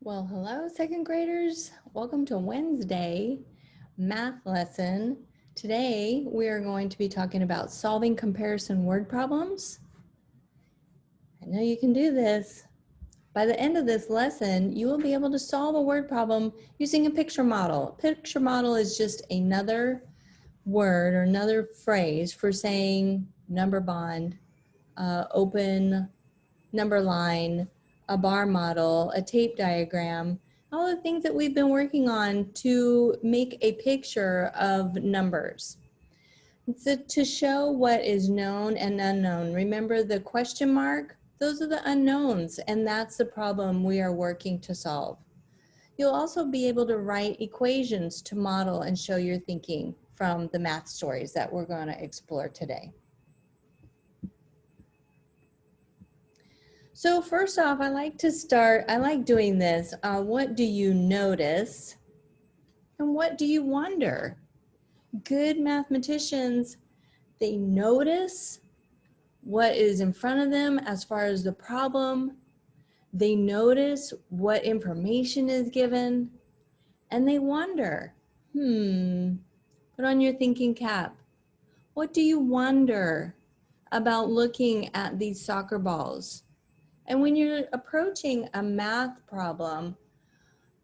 Well, hello, second graders. Welcome to Wednesday math lesson. Today, we are going to be talking about solving comparison word problems. I know you can do this. By the end of this lesson, you will be able to solve a word problem using a picture model. A picture model is just another word or another phrase for saying number bond, open number line, a bar model, a tape diagram, all the things that we've been working on to make a picture of numbers. So to show what is known and unknown. Remember the question mark? Those are the unknowns, and that's the problem we are working to solve. You'll also be able to write equations to model and show your thinking from the math stories that we're going to explore today. So first off, I like doing this. What do you notice? And what do you wonder? Good mathematicians, they notice what is in front of them as far as the problem. They notice what information is given, and they wonder, put on your thinking cap. What do you wonder about looking at these soccer balls? And when you're approaching a math problem,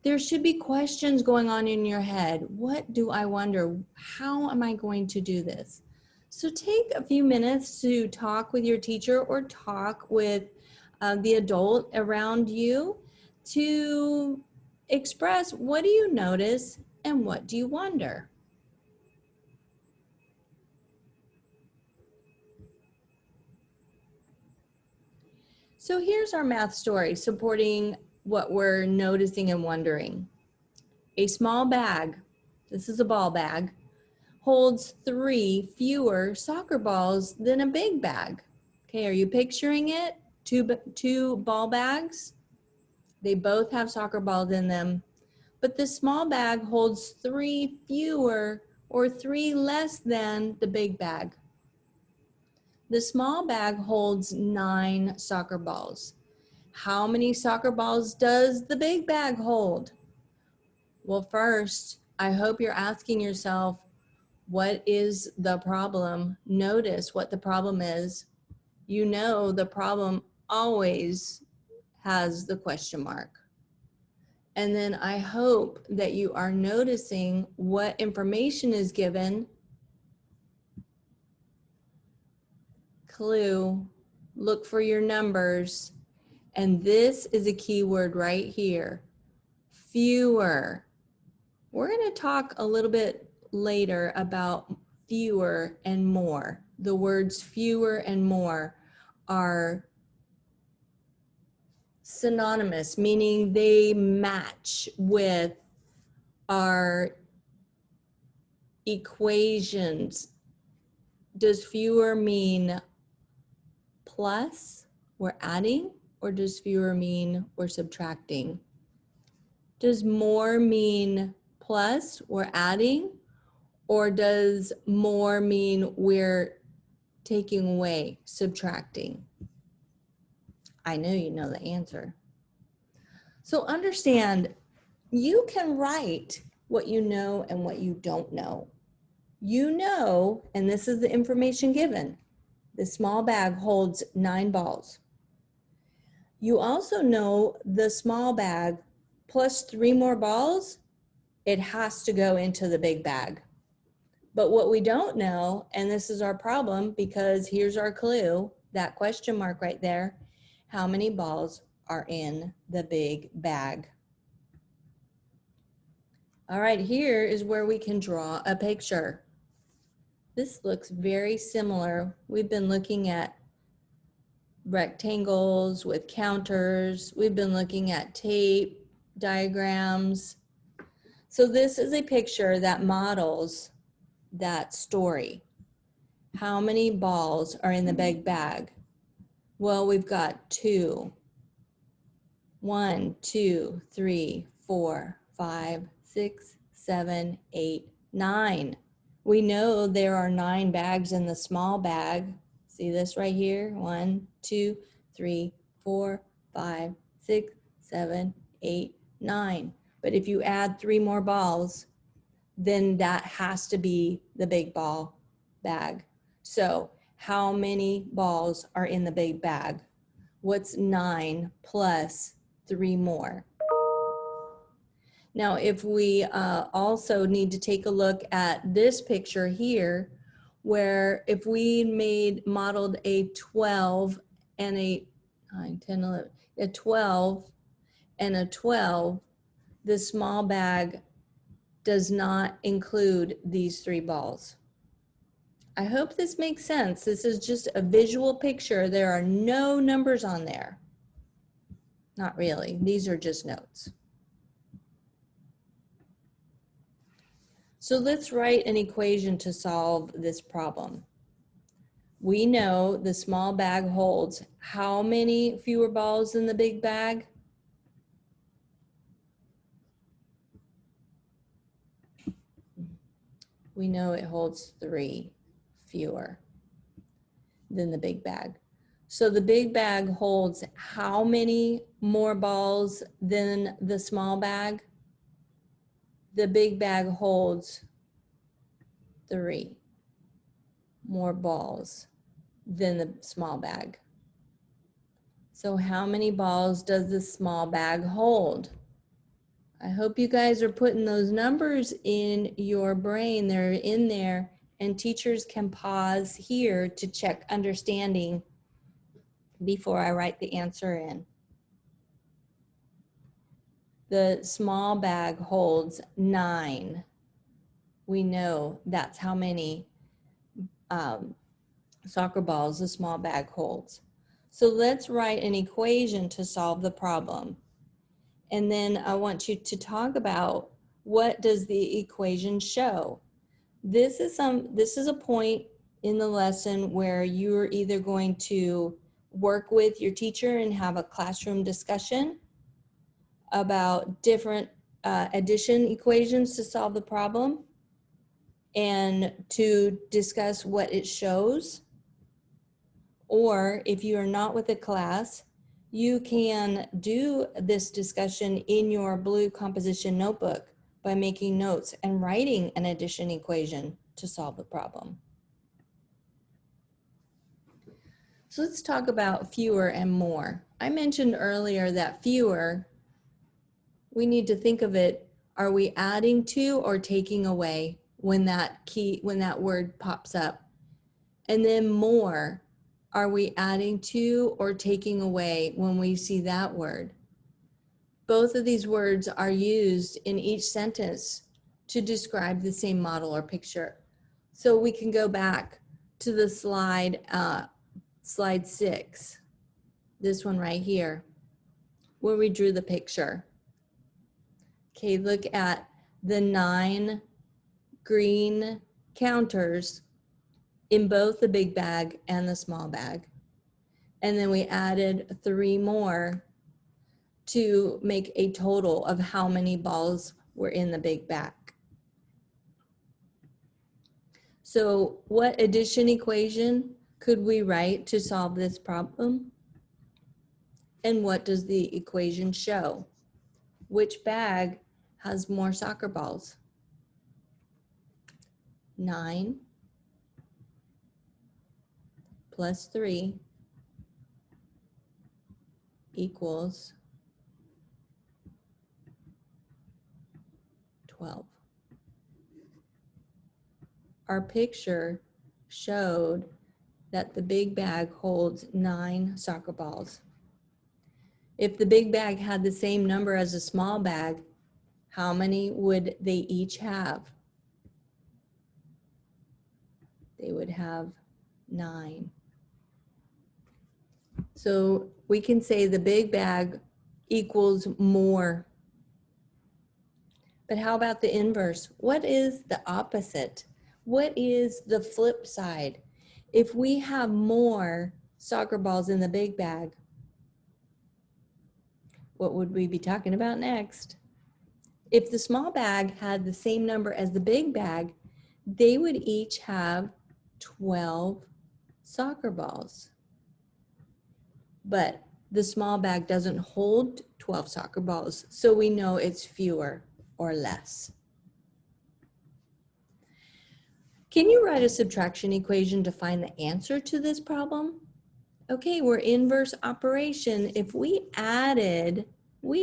there should be questions going on in your head. What do I wonder? How am I going to do this? So take a few minutes to talk with your teacher or talk with the adult around you to express what do you notice and what do you wonder? So here's our math story supporting what we're noticing and wondering. A small bag, this is a ball bag, holds 3 fewer soccer balls than a big bag. Okay, are you picturing it? Two ball bags. They both have soccer balls in them, but the small bag holds 3 fewer or 3 less than the big bag. The small bag holds 9 soccer balls. How many soccer balls does the big bag hold? Well, first, I hope you're asking yourself, what is the problem? Notice what the problem is. You know the problem always has the question mark. And then I hope that you are noticing what information is given. Clue, look for your numbers. And this is a key word right here, fewer. We're going to talk a little bit later about fewer and more. The words fewer and more are synonymous, meaning they match with our equations. Does fewer mean plus, we're adding, or does fewer mean we're subtracting? Does more mean plus, we're adding, or does more mean we're taking away, subtracting? I know you know the answer. So understand, you can write what you know and what you don't know. You know, and this is the information given, the small bag holds 9 balls. You also know the small bag plus 3 more balls, it has to go into the big bag. But what we don't know, and this is our problem because here's our clue, that question mark right there, how many balls are in the big bag? All right, here is where we can draw a picture. This looks very similar. We've been looking at rectangles with counters. We've been looking at tape diagrams. So this is a picture that models that story. How many balls are in the big bag? Well, we've got 2. 1, 2, 3, 4, 5, 6, 7, 8, 9. We know there are 9 bags in the small bag. See this right here? 1, 2, 3, 4, 5, 6, 7, 8, 9. But if you add 3 more balls, then that has to be the big ball bag. So how many balls are in the big bag? What's 9 plus 3 more? Now, if we also need to take a look at this picture here, where if we modeled a 12 and a 9, 10, 11, a 12 and a 12, the small bag does not include these 3 balls. I hope this makes sense. This is just a visual picture. There are no numbers on there. Not really. These are just notes. So let's write an equation to solve this problem. We know the small bag holds how many fewer balls than the big bag? We know it holds 3 fewer than the big bag. So the big bag holds how many more balls than the small bag? The big bag holds 3 more balls than the small bag. So how many balls does the small bag hold? I hope you guys are putting those numbers in your brain. They're in there, and teachers can pause here to check understanding before I write the answer in. The small bag holds 9. We know that's how many soccer balls the small bag holds. So let's write an equation to solve the problem. And then I want you to talk about, what does the equation show? This is a point in the lesson where you're either going to work with your teacher and have a classroom discussion about different addition equations to solve the problem and to discuss what it shows. Or if you are not with a class, you can do this discussion in your blue composition notebook by making notes and writing an addition equation to solve the problem. So let's talk about fewer and more. I mentioned earlier that fewer, we need to think of it, are we adding to or taking away when that word pops up? And then more, are we adding to or taking away when we see that word? Both of these words are used in each sentence to describe the same model or picture. So we can go back to the slide 6, this one right here, where we drew the picture. Okay, look at the 9 green counters in both the big bag and the small bag. And then we added 3 more to make a total of how many balls were in the big bag. So what addition equation could we write to solve this problem? And what does the equation show? Which bag has more soccer balls? 9 plus 3 equals 12. Our picture showed that the big bag holds 9 soccer balls. If the big bag had the same number as the small bag, how many would they each have? They would have 9. So we can say the big bag equals more. But how about the inverse? What is the opposite? What is the flip side? If we have more soccer balls in the big bag, what would we be talking about next? If the small bag had the same number as the big bag, they would each have 12 soccer balls. But the small bag doesn't hold 12 soccer balls, so we know it's fewer or less. Can you write a subtraction equation to find the answer to this problem? Okay, we're inverse operation. If we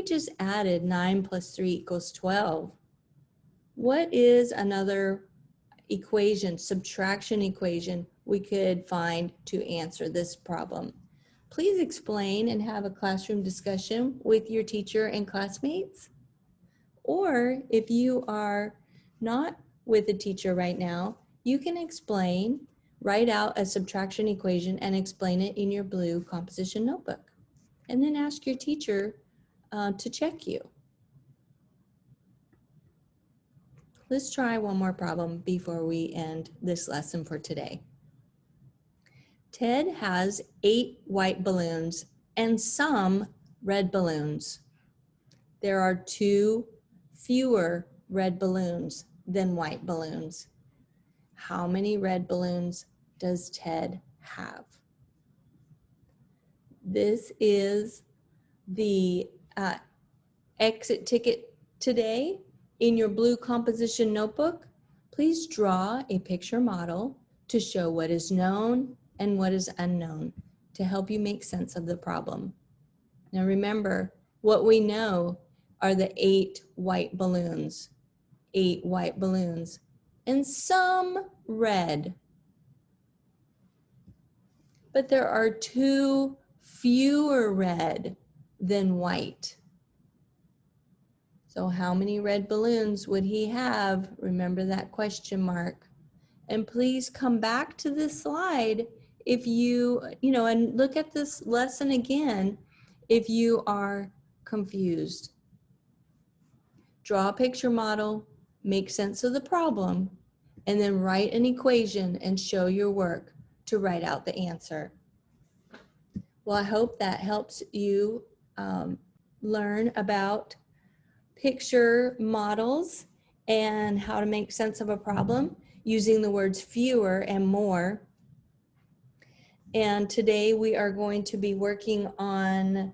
just added 9 plus 3 equals 12. What is another equation, subtraction equation, we could find to answer this problem? Please explain and have a classroom discussion with your teacher and classmates. Or if you are not with a teacher right now, you can write out a subtraction equation and explain it in your blue composition notebook. And then ask your teacher to check you. Let's try one more problem before we end this lesson for today. Ted has 8 white balloons and some red balloons. There are 2 fewer red balloons than white balloons. How many red balloons does Ted have? This is the exit ticket today. In your blue composition notebook, please draw a picture model to show what is known and what is unknown to help you make sense of the problem. Now remember, what we know are the 8 white balloons. 8 white balloons and some red. But there are 2 fewer red than white. So how many red balloons would he have? Remember that question mark. And please come back to this slide if and look at this lesson again if you are confused. Draw a picture model, make sense of the problem, and then write an equation and show your work to write out the answer. Well, I hope that helps you learn about picture models and how to make sense of a problem using the words fewer and more. And today we are going to be working on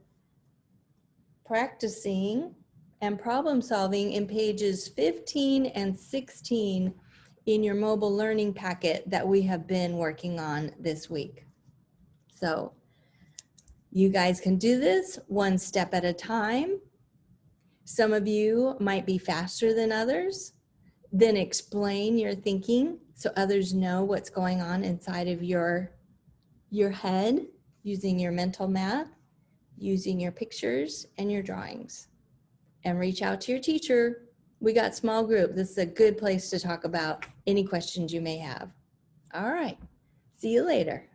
practicing and problem solving in pages 15 and 16 in your mobile learning packet that we have been working on this week. So you guys can do this one step at a time. Some of you might be faster than others. Then explain your thinking so others know what's going on inside of your head using your mental math, using your pictures and your drawings. And reach out to your teacher. We got small group. This is a good place to talk about any questions you may have. All right. See you later.